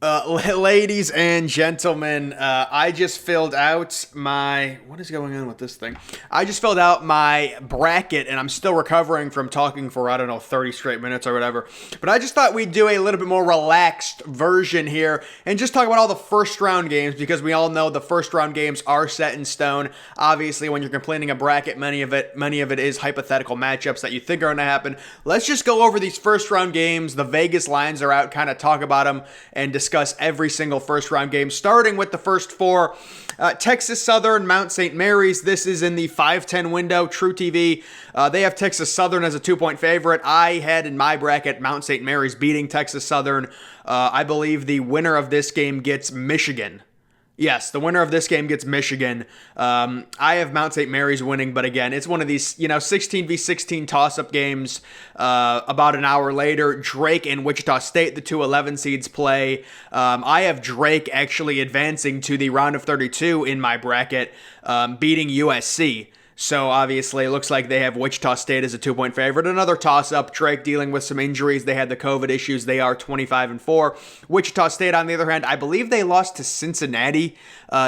Ladies and gentlemen, I just filled out what is going on with this thing? I just filled out my bracket and I'm still recovering from talking for, I don't know, 30 straight minutes or whatever. But I just thought we'd do a little bit more relaxed version here and just talk about all the first round games because we all know the first round games are set in stone. Obviously, when you're completing a bracket, many of it is hypothetical matchups that you think are going to happen. Let's just go over these first round games. The Vegas lines are out, kind of talk about them and discuss every single first round game, starting with the first four. Texas Southern, Mount St. Mary's. This is in the 5-10 window, True TV. They have Texas Southern as a 2-point favorite. I had in my bracket Mount St. Mary's beating Texas Southern. I believe the winner of this game gets Michigan. Yes, the winner of this game gets Michigan. I have Mount St. Mary's winning, but again, it's one of these, 16v16 toss-up games. About an hour later, Drake and Wichita State, the two 11 seeds, play. I have Drake actually advancing to the round of 32 in my bracket, beating USC. So obviously it looks like they have Wichita State as a 2-point favorite. Another toss-up, Drake dealing with some injuries. They had the COVID issues. They are 25-4. Wichita State, on the other hand, I believe they lost to Cincinnati.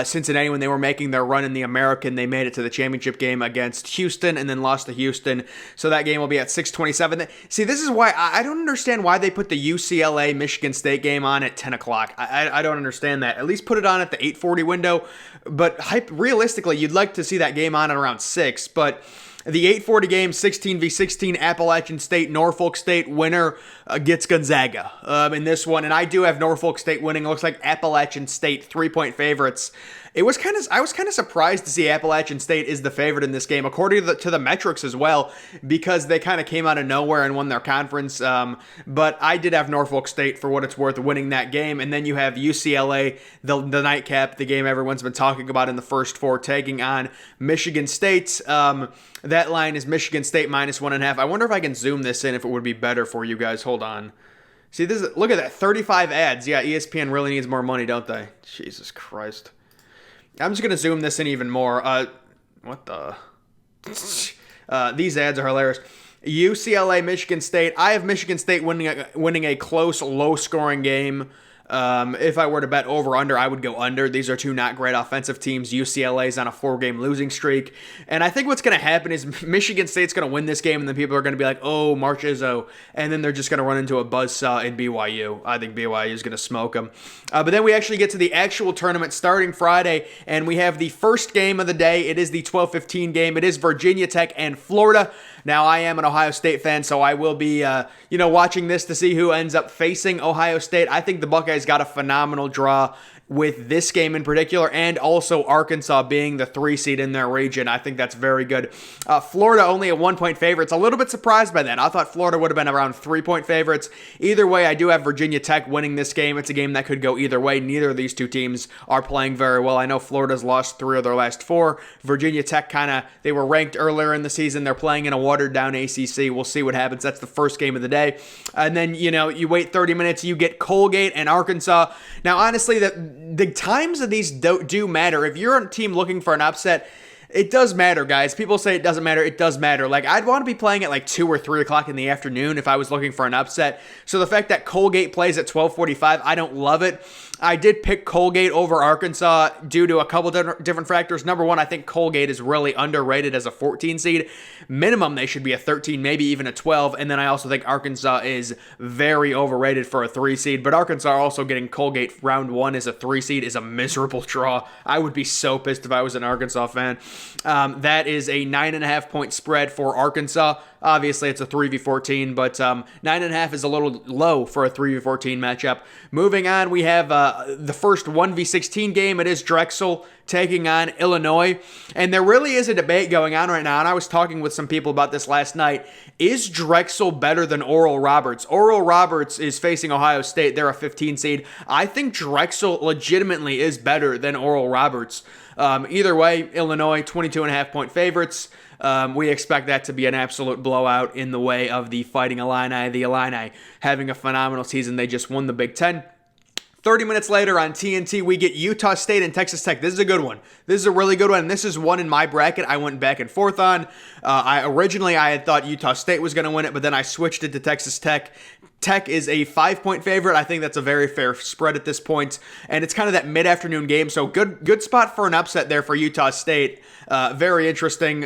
Cincinnati, when they were making their run in the American, they made it to the championship game against Houston and then lost to Houston. So that game will be at 6:27. See, this is why I don't understand why they put the UCLA-Michigan State game on at 10 o'clock. I don't understand that. At least put it on at the 8:40 window. But realistically, you'd like to see that game on at around 6. But the 8:40 game, 16v16, Appalachian State, Norfolk State winner gets Gonzaga in this one. And I do have Norfolk State winning. It looks like Appalachian State 3-point favorites. I was kind of surprised to see Appalachian State is the favorite in this game, according to the metrics as well, because they kind of came out of nowhere and won their conference. But I did have Norfolk State, for what it's worth, winning that game. And then you have UCLA, the nightcap, the game everyone's been talking about in the first four, taking on Michigan State. That line is Michigan State -1.5. I wonder if I can zoom this in, if it would be better for you guys. Hold on. See, look at that, 35 ads. Yeah, ESPN really needs more money, don't they? Jesus Christ. I'm just going to zoom this in even more. What the? These ads are hilarious. UCLA, Michigan State. I have Michigan State winning a close, low-scoring game. If I were to bet over-under, I would go under. These are two not great offensive teams. UCLA is on a 4-game losing streak. And I think what's going to happen is Michigan State's going to win this game, and then people are going to be like, oh, March Izzo. And then they're just going to run into a buzzsaw in BYU. I think BYU is going to smoke them. But then we actually get to the actual tournament starting Friday, and we have the first game of the day. It is the 12:15 game. It is Virginia Tech and Florida. Now, I am an Ohio State fan, so I will be, watching this to see who ends up facing Ohio State. I think the Buckeyes got a phenomenal draw with this game in particular, and also Arkansas being the 3 seed in their region. I think that's very good. Florida only a 1-point favorite. It's a little bit surprised by that. I thought Florida would have been around 3-point favorites. Either way, I do have Virginia Tech winning this game. It's a game that could go either way. Neither of these two teams are playing very well. I know Florida's lost 3 of their last 4. Virginia Tech they were ranked earlier in the season. They're playing in a watered-down ACC. We'll see what happens. That's the first game of the day. And then, you wait 30 minutes, you get Colgate and Arkansas. Now, honestly, the times of these do matter. If you're a team looking for an upset, it does matter, guys. People say it doesn't matter. It does matter. Like, I'd want to be playing at like 2 or 3 o'clock in the afternoon if I was looking for an upset. So the fact that Colgate plays at 12:45, I don't love it. I did pick Colgate over Arkansas due to a couple different factors. Number one, I think Colgate is really underrated as a 14 seed. Minimum, they should be a 13, maybe even a 12. And then I also think Arkansas is very overrated for a 3 seed. But Arkansas also getting Colgate round 1 as a 3 seed is a miserable draw. I would be so pissed if I was an Arkansas fan. That is a 9.5-point spread for Arkansas. Obviously, it's a 3v14, but 9.5 is a little low for a 3v14 matchup. Moving on, we have the first 1v16 game. It is Drexel taking on Illinois. And there really is a debate going on right now, and I was talking with some people about this last night. Is Drexel better than Oral Roberts? Oral Roberts is facing Ohio State. They're a 15 seed. I think Drexel legitimately is better than Oral Roberts. Either way, Illinois, 22.5-point favorites. We expect that to be an absolute blowout in the way of the Fighting Illini. The Illini having a phenomenal season. They just won the Big Ten. 30 minutes later on TNT, we get Utah State and Texas Tech. This is a good one. This is a really good one, and this is one in my bracket I went back and forth on. Originally, I had thought Utah State was going to win it, but then I switched it to Texas Tech. Tech is a 5-point favorite. I think that's a very fair spread at this point, and it's kind of that mid-afternoon game, so good spot for an upset there for Utah State. Very interesting,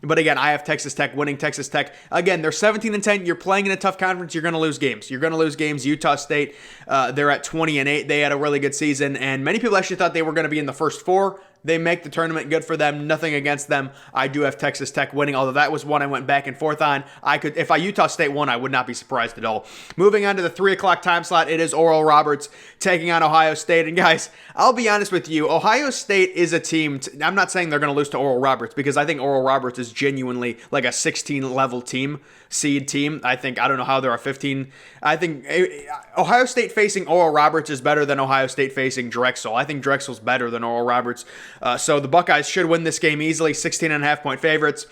but again, I have Texas Tech winning. Texas Tech, again, they're 17-10. You're playing in a tough conference. You're going to lose games. Utah State, they're at 20-8. They had a really good season, and many people actually thought they were going to be in the first four. They make the tournament. Good for them. Nothing against them. I do have Texas Tech winning, although that was one I went back and forth on. If Utah State won, I would not be surprised at all. Moving on to the 3 o'clock time slot, it is Oral Roberts taking on Ohio State. And guys, I'll be honest with you, Ohio State is a team. I'm not saying they're going to lose to Oral Roberts, because I think Oral Roberts is genuinely like a 16 level seed team. I don't know how they're a 15. I think Ohio State facing Oral Roberts is better than Ohio State facing Drexel. I think Drexel's better than Oral Roberts. So the Buckeyes should win this game easily, 16.5-point favorites.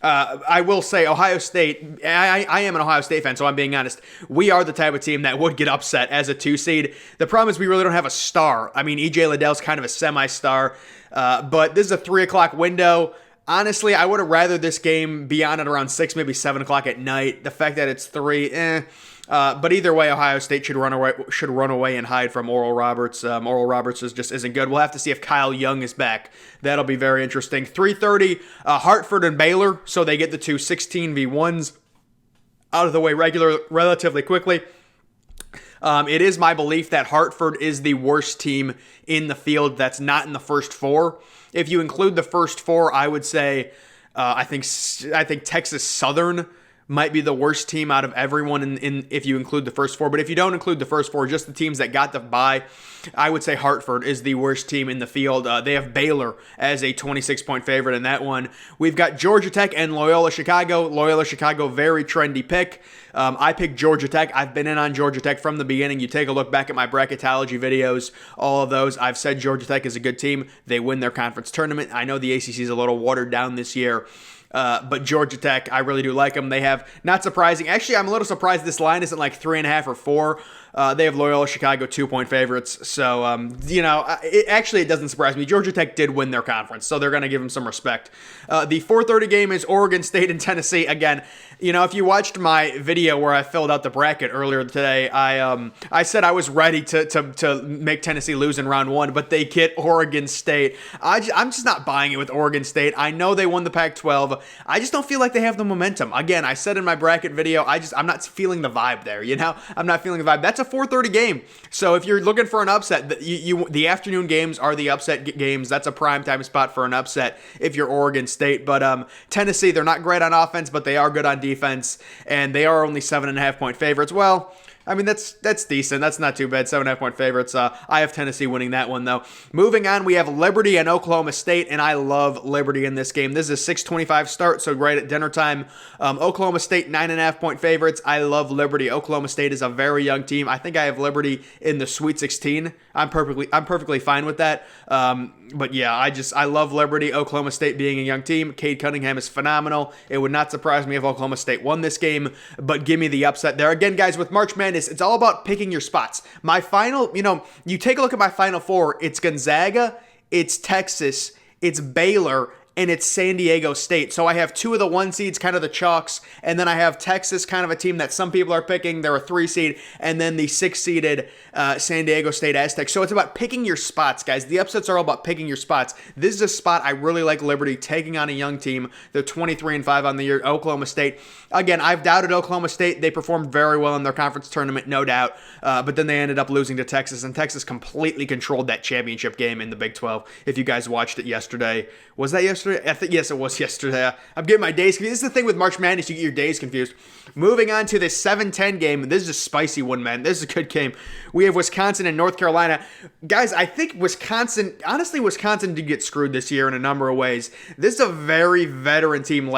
I will say Ohio State, I am an Ohio State fan, so I'm being honest. We are the type of team that would get upset as a 2 seed. The problem is we really don't have a star. I mean, E.J. Liddell's kind of a semi-star, but this is a 3 o'clock window. Honestly, I would have rather this game be on at around 6, maybe 7 o'clock at night. The fact that it's 3, but either way, Ohio State should run away and hide from Oral Roberts. Oral Roberts just isn't good. We'll have to see if Kyle Young is back. That'll be very interesting. 3:30, Hartford and Baylor, so they get the two 16v1s out of the way relatively quickly. It is my belief that Hartford is the worst team in the field that's not in the first four. If you include the first four, I would say I think Texas Southern might be the worst team out of everyone in if you include the first four. But if you don't include the first four, just the teams that got the bye, I would say Hartford is the worst team in the field. They have Baylor as a 26-point favorite in that one. We've got Georgia Tech and Loyola Chicago. Loyola Chicago, very trendy pick. I picked Georgia Tech. I've been in on Georgia Tech from the beginning. You take a look back at my bracketology videos, all of those. I've said Georgia Tech is a good team. They win their conference tournament. I know the ACC is a little watered down this year. But Georgia Tech, I really do like them. They have, not surprising, actually I'm a little surprised this line isn't like 3.5 or 4. They have Loyola Chicago 2-point favorites. So, it doesn't surprise me. Georgia Tech did win their conference, so they're going to give them some respect. The 4:30 game is Oregon State and Tennessee. Again, if you watched my video where I filled out the bracket earlier today, I said I was ready to make Tennessee lose in round 1, but they get Oregon State. I'm just not buying it with Oregon State. I know they won the Pac-12. I just don't feel like they have the momentum. Again, I said in my bracket video, I'm not feeling the vibe there. I'm not feeling the vibe. That's a 4:30 game. So if you're looking for an upset, the afternoon games are the upset games. That's a prime time spot for an upset if you're Oregon State. But Tennessee, they're not great on offense, but they are good on defense, and they are only 7.5-point favorites. Well, I mean, that's decent. That's not too bad. 7.5-point favorites. I have Tennessee winning that one, though. Moving on, we have Liberty and Oklahoma State, and I love Liberty in this game. This is a 6:25 start, so right at dinner time. Oklahoma State, 9.5-point favorites. I love Liberty. Oklahoma State is a very young team. I think I have Liberty in the Sweet 16. I'm perfectly fine with that. But yeah, I love Liberty. Oklahoma State being a young team. Cade Cunningham is phenomenal. It would not surprise me if Oklahoma State won this game, but give me the upset there. Again, guys, with March Madness, it's all about picking your spots. My final, you take a look at my final four. It's Gonzaga, it's Texas, it's Baylor, and it's San Diego State. So I have 2 of the 1 seeds, kind of the chalks, and then I have Texas, kind of a team that some people are picking. They're a 3 seed, and then the 6-seeded San Diego State Aztecs. So it's about picking your spots, guys. The upsets are all about picking your spots. This is a spot I really like Liberty taking on a young team. They're 23-5 on the year. Oklahoma State. Again, I've doubted Oklahoma State. They performed very well in their conference tournament, no doubt, but then they ended up losing to Texas, and Texas completely controlled that championship game in the Big 12. If you guys watched it yesterday. Was that yesterday? Yes, it was yesterday. I'm getting my days confused. This is the thing with March Madness, you get your days confused. Moving on to this 7-10 game. This is a spicy one, man. This is a good game. We have Wisconsin and North Carolina. Guys, I think Wisconsin did get screwed this year in a number of ways. This is a very veteran team.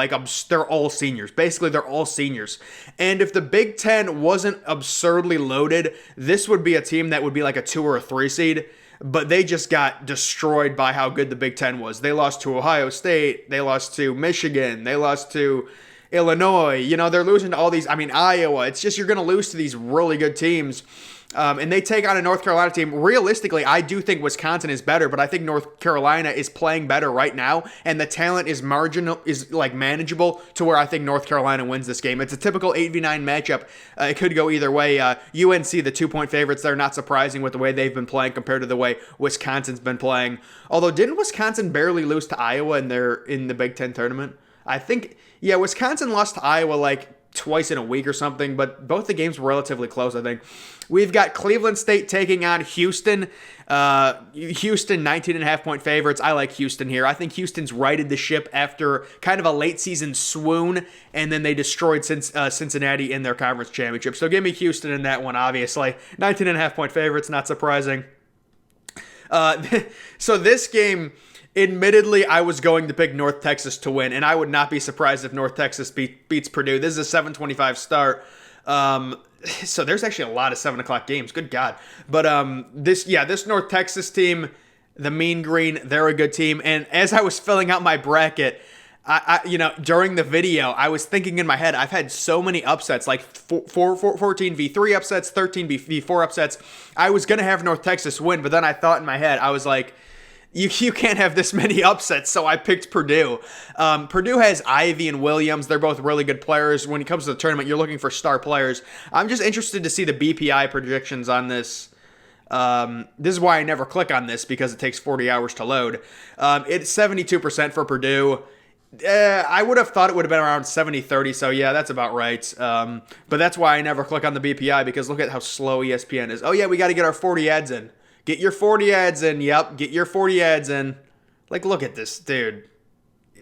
They're all seniors. Basically, they're all seniors. And if the Big Ten wasn't absurdly loaded, this would be a team that would be like a 2 or a 3 seed. But they just got destroyed by how good the Big Ten was. They lost to Ohio State. They lost to Michigan. They lost to Illinois. They're losing to all these. Iowa. It's just you're going to lose to these really good teams. And they take on a North Carolina team. Realistically, I do think Wisconsin is better, but I think North Carolina is playing better right now, and the talent is manageable to where I think North Carolina wins this game. It's a typical 8v9 matchup. It could go either way. UNC, the 2-point favorites, they're not surprising with the way they've been playing compared to the way Wisconsin's been playing. Although, didn't Wisconsin barely lose to Iowa in the Big Ten tournament? I think, yeah, Wisconsin lost to Iowa like twice in a week or something, but both the games were relatively close, I think. We've got Cleveland State taking on Houston. Houston, 19.5-point favorites. I like Houston here. I think Houston's righted the ship after kind of a late season swoon, and then they destroyed Cincinnati in their conference championship. So give me Houston in that one, obviously. 19.5-point favorites, not surprising. So this game, admittedly, I was going to pick North Texas to win, and I would not be surprised if North Texas beats Purdue. This is a 7:25 start. So there's actually a lot of 7 o'clock games. Good God. But this North Texas team, the Mean Green, they're a good team. And as I was filling out my bracket, I during the video, I was thinking in my head, I've had so many upsets, like 14v3 upsets, 13v4 upsets. I was going to have North Texas win, but then I thought in my head, I was like, You can't have this many upsets, so I picked Purdue. Purdue has Ivy and Williams. They're both really good players. When it comes to the tournament, you're looking for star players. I'm just interested to see the BPI predictions on this. This is why I never click on this, because it takes 40 hours to load. It's 72% for Purdue. I would have thought it would have been around 70-30, so yeah, that's about right. But that's why I never click on the BPI, because look at how slow ESPN is. Oh yeah, we got to get our 40 ads in. Get your 40 ads in. Yep, get your 40 ads in. Like, look at this, dude.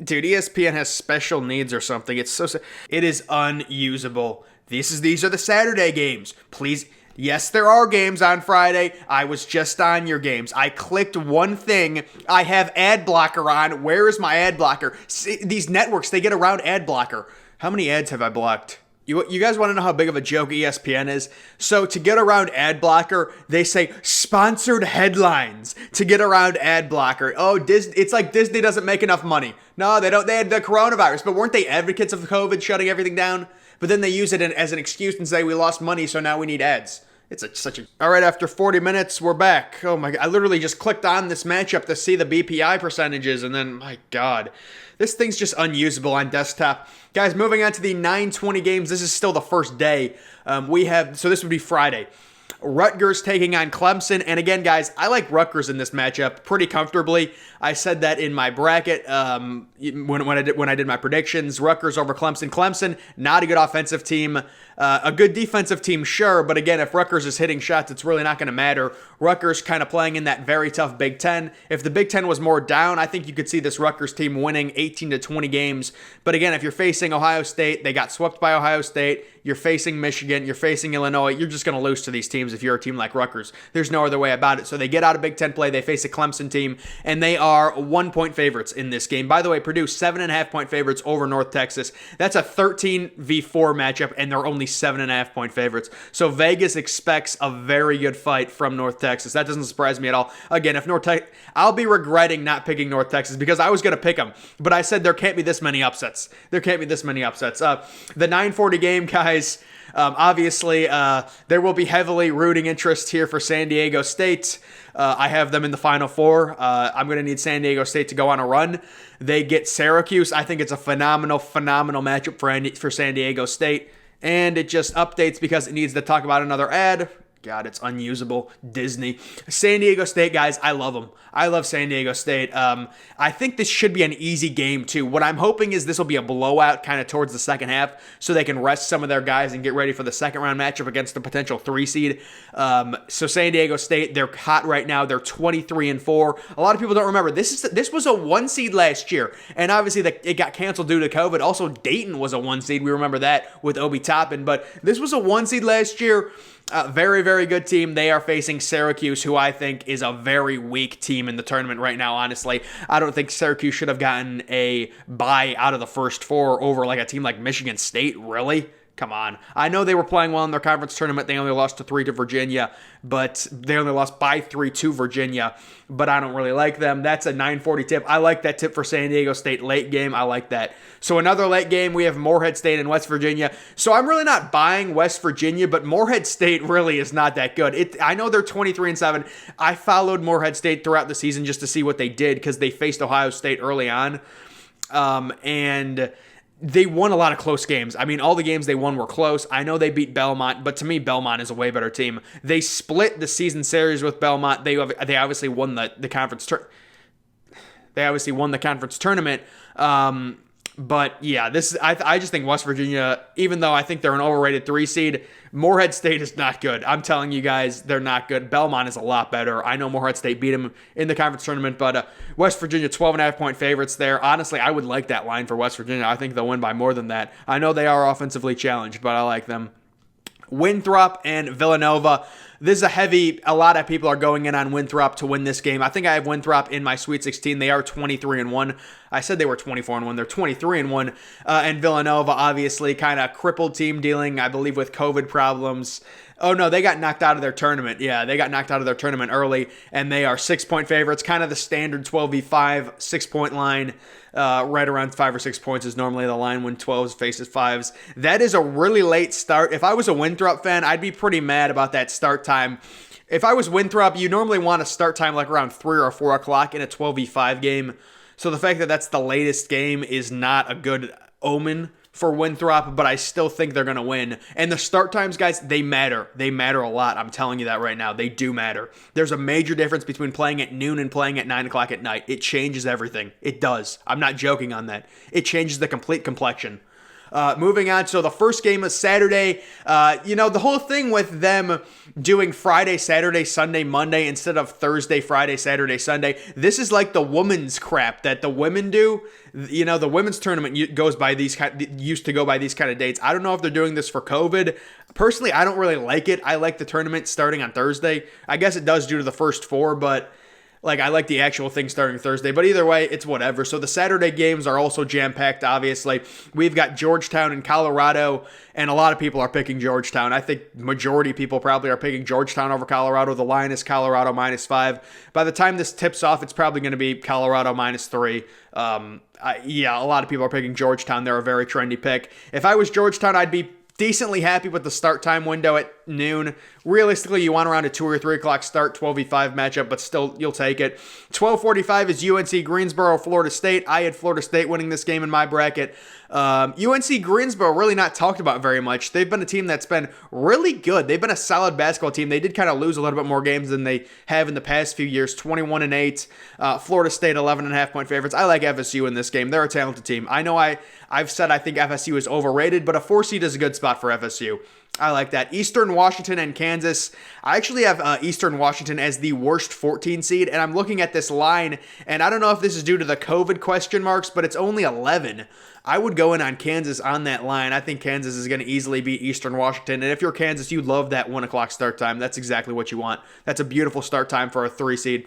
Dude, ESPN has special needs or something. It is unusable. These are the Saturday games. Please. Yes, there are games on Friday. I was just on your games. I clicked one thing. I have ad blocker on. Where is my ad blocker? See, these networks, they get around ad blocker. How many ads have I blocked? You guys want to know how big of a joke ESPN is? So to get around ad blocker, they say sponsored headlines to get around ad blocker. Oh, it's like Disney doesn't make enough money. No, they don't. They had the coronavirus, but weren't they advocates of COVID shutting everything down? But then they use it as an excuse and say we lost money, so now we need ads. All right, after 40 minutes, we're back. Oh my God, I literally just clicked on this matchup to see the BPI percentages, and then, my God, this thing's just unusable on desktop. Guys, moving on to the 9:20 games. This is still the first day. So this would be Friday. Rutgers taking on Clemson. And again, guys, I like Rutgers in this matchup pretty comfortably. I said that in my bracket when I did my predictions. Rutgers over Clemson. Clemson, not a good offensive team. A good defensive team, sure. But again, if Rutgers is hitting shots, it's really not going to matter. Rutgers kind of playing in that very tough Big Ten. If the Big Ten was more down, I think you could see this Rutgers team winning 18 to 20 games. But again, if you're facing Ohio State, they got swept by Ohio State. You're facing Michigan. You're facing Illinois. You're just going to lose to these teams if you're a team like Rutgers. There's no other way about it. So they get out of Big Ten play. They face a Clemson team, and they are 1-point favorites in this game. By the way, Purdue 7.5-point favorites over North Texas. That's a 13v4 matchup, and they're only 7.5-point favorites. So Vegas expects a very good fight from North Texas. That doesn't surprise me at all. Again, if I'll be regretting not picking North Texas because I was going to pick them, but I said there can't be this many upsets. The 9:40 game, guys. Obviously, there will be heavily rooting interest here for San Diego State. I have them in the Final Four. I'm going to need San Diego State to go on a run. They get Syracuse. I think it's a phenomenal matchup for San Diego State. And it just updates because it needs to talk about another ad. God, it's unusable. Disney. San Diego State, guys, I love them. I love San Diego State. I think this should be an easy game, too. What I'm hoping is this will be a blowout kind of towards the second half so they can rest some of their guys and get ready for the second round matchup against the potential 3 seed. So San Diego State, they're hot right now. They're 23-4. A lot of people don't remember. This was a 1 seed last year, and obviously it got canceled due to COVID. Also, Dayton was a 1 seed. We remember that with Obi Toppin, but this was a 1 seed last year. Very, very good team. They are facing Syracuse, who I think is a very weak team in the tournament right now, honestly. I don't think Syracuse should have gotten a bye out of the first 4 over like a team like Michigan State, really. Come on. I know they were playing well in their conference tournament. They only lost to 3 to Virginia, but they only lost by 3 to Virginia, but I don't really like them. That's a 9:40 tip. I like that tip for San Diego State late game. I like that. So another late game, we have Morehead State and West Virginia. So I'm really not buying West Virginia, but Morehead State really is not that good. I know they're 23-7. I followed Morehead State throughout the season just to see what they did because they faced Ohio State early on. And they won a lot of close games. I mean, all the games they won were close. I know they beat Belmont, but to me, Belmont is a way better team. They split the season series with Belmont. They obviously won the conference. They obviously won the conference tournament. But yeah, I just think West Virginia, even though I think they're an overrated 3 seed, Morehead State is not good. I'm telling you guys, they're not good. Belmont is a lot better. I know Morehead State beat them in the conference tournament, but West Virginia 12.5 point favorites there. Honestly, I would like that line for West Virginia. I think they'll win by more than that. I know they are offensively challenged, but I like them. Winthrop and Villanova. This is a lot of people are going in on Winthrop to win this game. I think I have Winthrop in my Sweet 16. They are 23-1. I said they were 24-1. They're 23-1. And Villanova, obviously, kind of crippled team dealing, I believe, with COVID problems. Oh, no, they got knocked out of their tournament. Yeah, they got knocked out of their tournament early, and they are 6-point favorites, kind of the standard 12v5 6-point line. Right around 5 or 6 points is normally the line when 12s faces 5s. That is a really late start. If I was a Winthrop fan, I'd be pretty mad about that start time. If I was Winthrop, you normally want a start time like around 3 or 4 o'clock in a 12v5 game. So the fact that that's the latest game is not a good omen for Winthrop, but I still think they're going to win. And the start times, guys, they matter. They matter a lot. I'm telling you that right now. They do matter. There's a major difference between playing at noon and playing at 9 o'clock at night. It changes everything. It does. I'm not joking on that. It changes the complete complexion. Moving on, so the first game is Saturday. The whole thing with them doing Friday, Saturday, Sunday, Monday instead of Thursday, Friday, Saturday, Sunday. This is like the women's crap that the women do. The women's tournament used to go by these kind of dates. I don't know if they're doing this for COVID. Personally, I don't really like it. I like the tournament starting on Thursday. I guess it does due to the first 4, but I like the actual thing starting Thursday, but either way, it's whatever. So the Saturday games are also jam-packed, obviously. We've got Georgetown and Colorado, and a lot of people are picking Georgetown. I think majority of people probably are picking Georgetown over Colorado. The line is Colorado -5. By the time this tips off, it's probably going to be Colorado -3. A lot of people are picking Georgetown. They're a very trendy pick. If I was Georgetown, I'd be decently happy with the start time window at noon. Realistically, you want around a 2 or 3 o'clock start, 12v5 matchup, but still, you'll take it. 12:45 is UNC Greensboro, Florida State. I had Florida State winning this game in my bracket. UNC Greensboro really not talked about very much. They've been a team that's been really good. They've been a solid basketball team. They did kind of lose a little bit more games than they have in the past few years. 21-8. Florida State 11.5 point favorites. I like FSU in this game. They're a talented team. I know I've said I think FSU is overrated, but a 4 seed is a good spot for FSU. I like that. Eastern Washington and Kansas. I actually have Eastern Washington as the worst 14 seed, and I'm looking at this line, and I don't know if this is due to the COVID question marks, but it's only 11. I would go in on Kansas on that line. I think Kansas is going to easily beat Eastern Washington, and if you're Kansas, you love that 1 o'clock start time. That's exactly what you want. That's a beautiful start time for a 3 seed.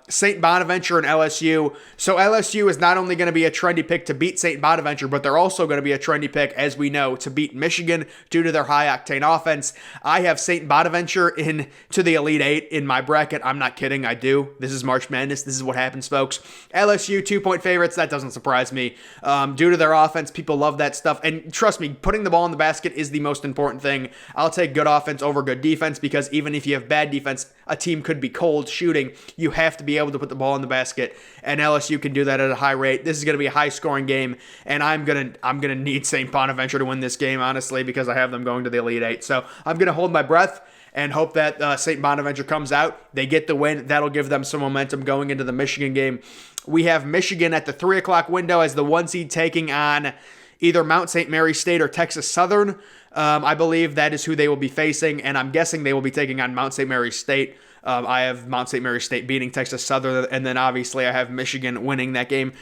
St. Bonaventure and LSU. So LSU is not only going to be a trendy pick to beat St. Bonaventure, but they're also going to be a trendy pick, as we know, to beat Michigan due to their high-octane offense. I have St. Bonaventure into the Elite 8 in my bracket. I'm not kidding. I do. This is March Madness. This is what happens, folks. LSU, 2-point favorites. That doesn't surprise me. Due to their offense, people love that stuff. And trust me, putting the ball in the basket is the most important thing. I'll take good offense over good defense because even if you have bad defense, a team could be cold shooting. You have to be able to put the ball in the basket, and LSU can do that at a high rate. This is going to be a high-scoring game, and I'm gonna need St. Bonaventure to win this game, honestly, because I have them going to the Elite 8. So I'm going to hold my breath and hope that St. Bonaventure comes out. They get the win. That'll give them some momentum going into the Michigan game. We have Michigan at the 3 o'clock window as the 1 seed taking on either Mount St. Mary State or Texas Southern. I believe that is who they will be facing, and I'm guessing they will be taking on Mount St. Mary State. I have Mount St. Mary State beating Texas Southern, and then obviously I have Michigan winning that game.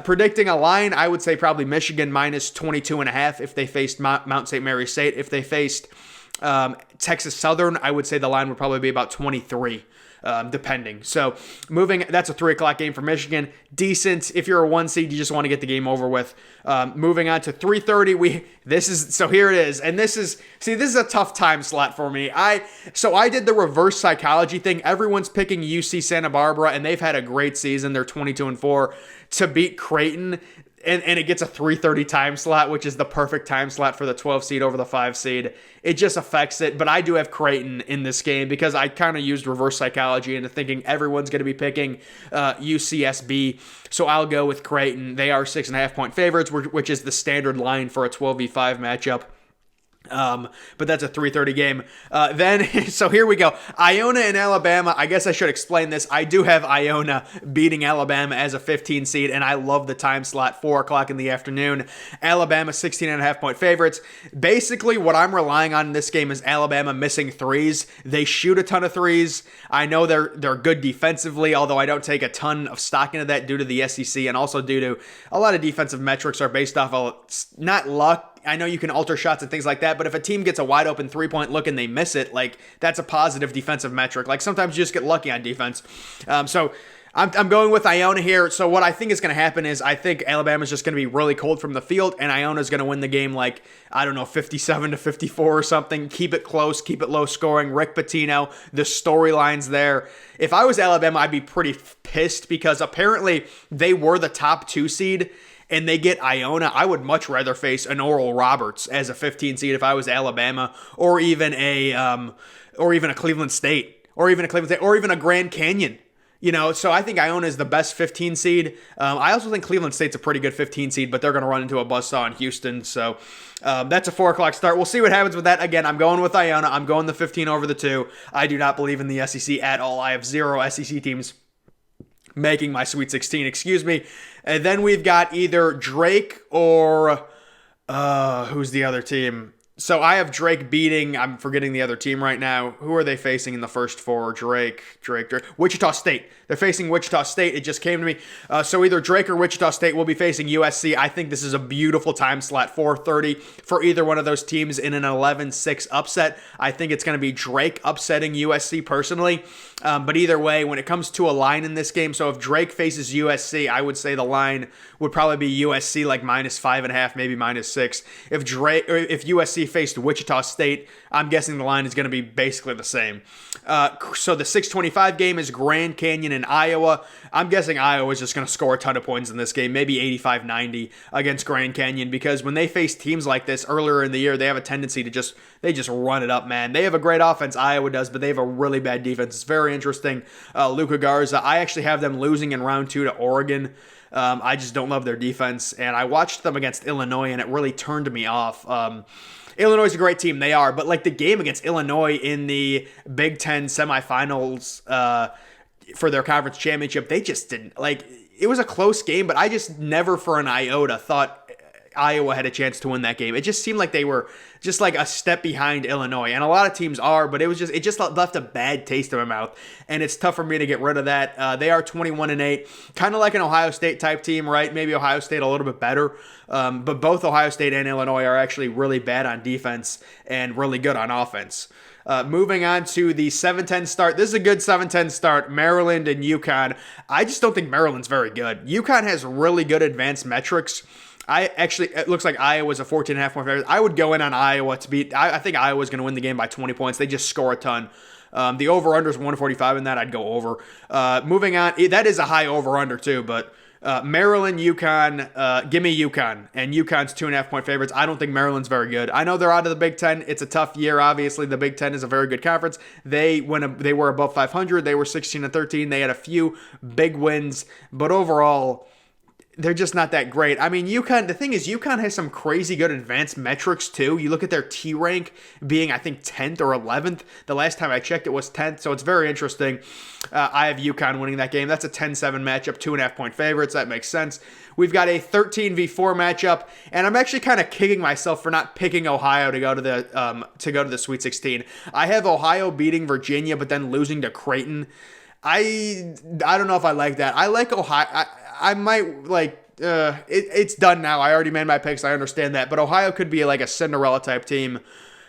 Predicting a line, I would say probably Michigan minus 22.5 if they faced Mount St. Mary State. If they faced Texas Southern, I would say the line would probably be about 23. Depending. So that's a 3 o'clock game for Michigan. Decent. If you're a 1 seed, you just want to get the game over with. Moving on to 3:30, here it is. And this is a tough time slot for me. I did the reverse psychology thing. Everyone's picking UC Santa Barbara, and they've had a great season. They're 22-4 to beat Creighton. And it gets a 3:30 time slot, which is the perfect time slot for the 12 seed over the 5 seed. It just affects it. But I do have Creighton in this game because I kind of used reverse psychology into thinking everyone's going to be picking UCSB. So I'll go with Creighton. They are 6.5 point favorites, which is the standard line for a 12v5 matchup. But that's a 3:30 game. So here we go. Iona and Alabama. I guess I should explain this. I do have Iona beating Alabama as a 15 seed, and I love the time slot, 4 o'clock in the afternoon. Alabama 16.5 point favorites. Basically, what I'm relying on in this game is Alabama missing threes. They shoot a ton of threes. I know they're good defensively, although I don't take a ton of stock into that due to the SEC and also due to a lot of defensive metrics are based off of not luck. I know you can alter shots and things like that, but if a team gets a wide open 3-point look and they miss it, like that's a positive defensive metric. Like sometimes you just get lucky on defense. So I'm going with Iona here. So what I think is going to happen is I think Alabama's just going to be really cold from the field, and Iona's going to win the game 57-54 or something. Keep it close, keep it low scoring. Rick Pitino, the storylines there. If I was Alabama, I'd be pretty pissed because apparently they were the top 2 seed. And they get Iona. I would much rather face an Oral Roberts as a 15 seed if I was Alabama, or even a Cleveland State, or even a Grand Canyon. So I think Iona is the best 15 seed. I also think Cleveland State's a pretty good 15 seed, but they're going to run into a buzzsaw in Houston. So that's a 4 o'clock start. We'll see what happens with that. Again, I'm going with Iona. I'm going the 15 over the 2. I do not believe in the SEC at all. I have 0 SEC teams making my Sweet 16, excuse me. And then we've got either Drake or who's the other team? So I have Drake beating, I'm forgetting the other team right now. Who are they facing in the first 4? Drake. Wichita State. They're facing Wichita State. It just came to me. So either Drake or Wichita State will be facing USC. I think this is a beautiful time slot, 4:30 for either one of those teams in an 11-6 upset. I think it's going to be Drake upsetting USC personally. But either way, when it comes to a line in this game, so if Drake faces USC, I would say the line would probably be USC like -5.5, maybe -6. If USC faced Wichita State, I'm guessing the line is going to be basically the same. So the 6:25 game is Grand Canyon and Iowa. I'm guessing Iowa is just going to score a ton of points in this game, maybe 85-90 against Grand Canyon, because when they face teams like this earlier in the year, they have a tendency to just run it up, man. They have a great offense, Iowa does, but they have a really bad defense. It's very interesting. Luka Garza, I actually have them losing in round 2 to Oregon. I just don't love their defense, and I watched them against Illinois, and it really turned me off. Illinois is a great team, they are, but like the game against Illinois in the Big Ten semifinals for their conference championship, they just didn't, it was a close game, but I just never for an iota thought Iowa had a chance to win that game. It just seemed like they were just like a step behind Illinois, and a lot of teams are, but it just left a bad taste in my mouth, and it's tough for me to get rid of that. They are 21-8, kind of like an Ohio State type team, right? Maybe Ohio State a little bit better, but both Ohio State and Illinois are actually really bad on defense and really good on offense. Moving on to the 7-10 start. This is a good 7-10 start. Maryland and UConn. I just don't think Maryland's very good. UConn has really good advanced metrics. It looks like Iowa's a 14.5 point favorite. I would go in on Iowa to beat. I think Iowa's going to win the game by 20 points. They just score a ton. The over-under is 145 in that. I'd go over. Moving on. That is a high over-under too, but Maryland, UConn, give me UConn. And UConn's 2.5 point favorites. I don't think Maryland's very good. I know they're out of the Big Ten. It's a tough year, obviously. The Big Ten is a very good conference. They were above 500. They were 16-13. They had a few big wins, but overall, they're just not that great. I mean, UConn, the thing is, UConn has some crazy good advanced metrics, too. You look at their T rank being, I think, 10th or 11th. The last time I checked, it was 10th, so it's very interesting. I have UConn winning that game. That's a 10-7 matchup, 2.5 point favorites. That makes sense. We've got a 13v4 matchup, and I'm actually kind of kicking myself for not picking Ohio to go to the Sweet 16. I have Ohio beating Virginia, but then losing to Creighton. I don't know if I like that. I like Ohio. I might it's done now. I already made my picks. I understand that. But Ohio could be like a Cinderella type team.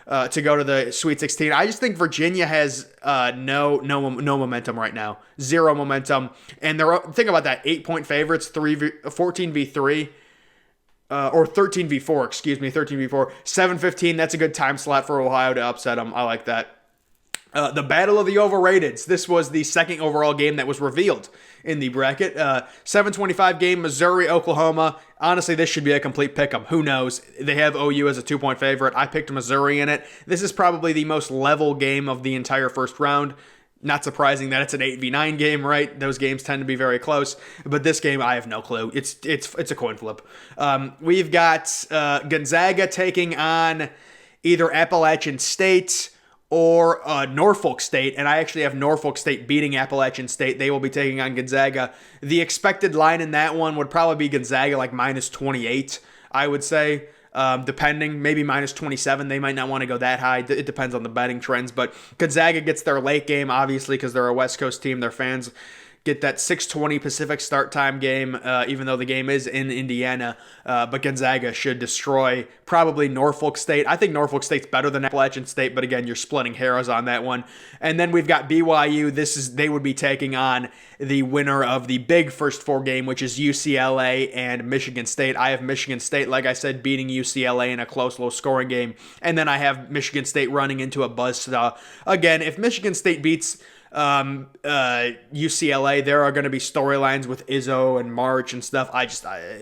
to go to the Sweet 16. I just think Virginia has no momentum right now, zero momentum, and think about that, 8-point favorites, 14v3. Or 13v4, excuse me, 13v4, 7:15. That's a good time slot for Ohio to upset them. I like that. The Battle of the Overrateds. This was the second overall game that was revealed in the bracket. 7:25 game, Missouri, Oklahoma. Honestly, this should be a complete pick'em. Who knows? They have OU as a 2-point favorite. I picked Missouri in it. This is probably the most level game of the entire first round. Not surprising that it's an 8v9 game, right? Those games tend to be very close. But this game, I have no clue. It's a coin flip. We've got Gonzaga taking on either Appalachian State or Norfolk State, and I actually have Norfolk State beating Appalachian State. They will be taking on Gonzaga. The expected line in that one would probably be Gonzaga like -28, I would say. Depending, maybe -27. They might not want to go that high. It depends on the betting trends. But Gonzaga gets their late game, obviously, because they're a West Coast team. Their fans get that 6:20 Pacific start time game, even though the game is in Indiana. But Gonzaga should destroy probably Norfolk State. I think Norfolk State's better than Appalachian State, but again, you're splitting hairs on that one. And then we've got BYU. They would be taking on the winner of the big first four game, which is UCLA and Michigan State. I have Michigan State, like I said, beating UCLA in a close, low-scoring game. And then I have Michigan State running into a buzzsaw. Again, if Michigan State beats UCLA, there are going to be storylines with Izzo and March and stuff.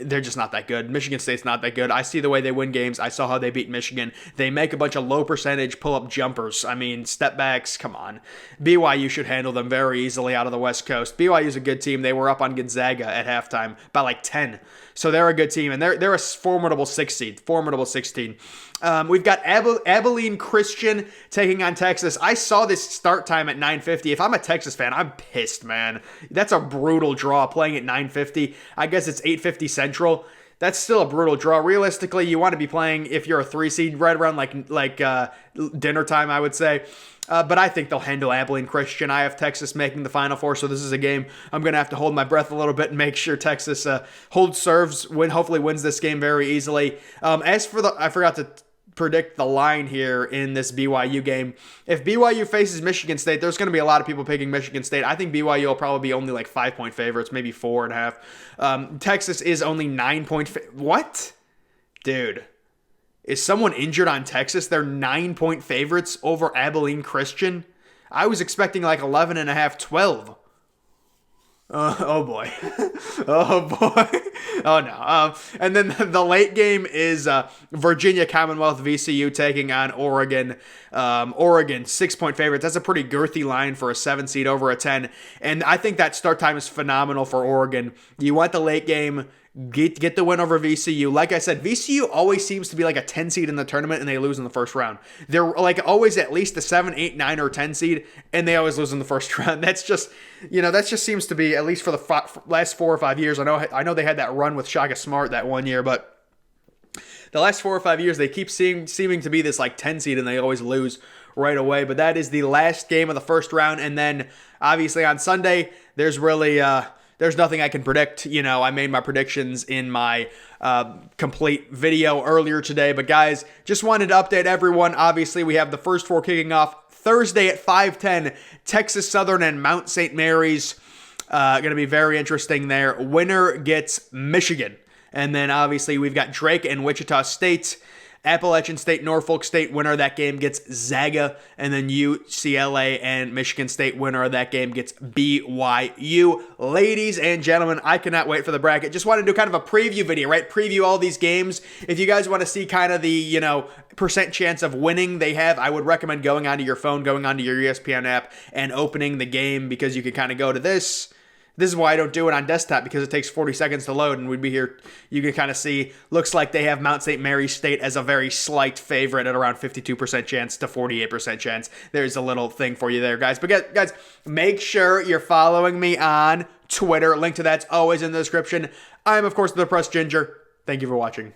They're just not that good. Michigan State's not that good. I see the way they win games. I saw how they beat Michigan. They make a bunch of low percentage pull-up jumpers. I mean, step backs, come on. BYU should handle them very easily out of the West Coast. BYU's a good team. They were up on Gonzaga at halftime by like 10. So they're a good team, and they're a formidable 6 seed. Formidable 16. We've got Abilene Christian taking on Texas. I saw this start time at 9:50. If I'm a Texas fan, I'm pissed, man. That's a brutal draw, playing at 9:50. I guess it's 8:50 Central. That's still a brutal draw. Realistically, you want to be playing, if you're a 3 seed, right around like dinner time, I would say. But I think they'll handle Abilene Christian. I have Texas making the Final Four, so this is a game I'm going to have to hold my breath a little bit and make sure Texas holds serves, hopefully wins this game very easily. As for I forgot to predict the line here in this BYU game. If BYU faces Michigan State, there's going to be a lot of people picking Michigan State. I think BYU will probably be only like 5-point favorites, maybe 4.5. Texas is only 9-point. What? Dude. Is someone injured on Texas? They're 9-point favorites over Abilene Christian? I was expecting like 11.5, 12. Oh boy. Oh boy. Oh no. And then the late game is Virginia Commonwealth VCU taking on Oregon. Oregon, 6-point favorites. That's a pretty girthy line for a 7 seed over a 10. And I think that start time is phenomenal for Oregon. You want the late game. Get the win over VCU. Like I said, VCU always seems to be like a 10 seed in the tournament and they lose in the first round. They're like always at least a 7, 8, 9, or 10 seed and they always lose in the first round. That's just, that just seems to be, at least for the last 4 or 5 years. I know they had that run with Shaka Smart that one year, but the last 4 or 5 years they keep seeming to be this like 10 seed and they always lose right away. But that is the last game of the first round. And then obviously on Sunday, there's really... there's nothing I can predict. I made my predictions in my complete video earlier today. But guys, just wanted to update everyone. Obviously, we have the first 4 kicking off Thursday at 5:10. Texas Southern and Mount St. Mary's. Going to be very interesting there. Winner gets Michigan. And then obviously we've got Drake and Wichita State. Appalachian State, Norfolk State, winner of that game gets Zaga, and then UCLA and Michigan State, winner of that game gets BYU. Ladies and gentlemen, I cannot wait for the bracket. Just want to do kind of a preview video, right? Preview all these games. If you guys want to see kind of the, percent chance of winning they have, I would recommend going onto your phone, going onto your ESPN app, and opening the game, because you can kind of go to this. This is why I don't do it on desktop, because it takes 40 seconds to load, and we'd be here. You can kind of see, looks like they have Mount St. Mary's State as a very slight favorite at around 52% chance to 48% chance. There's a little thing for you there, guys. But guys, make sure you're following me on Twitter. Link to that's always in the description. I'm, of course, the Press Ginger. Thank you for watching.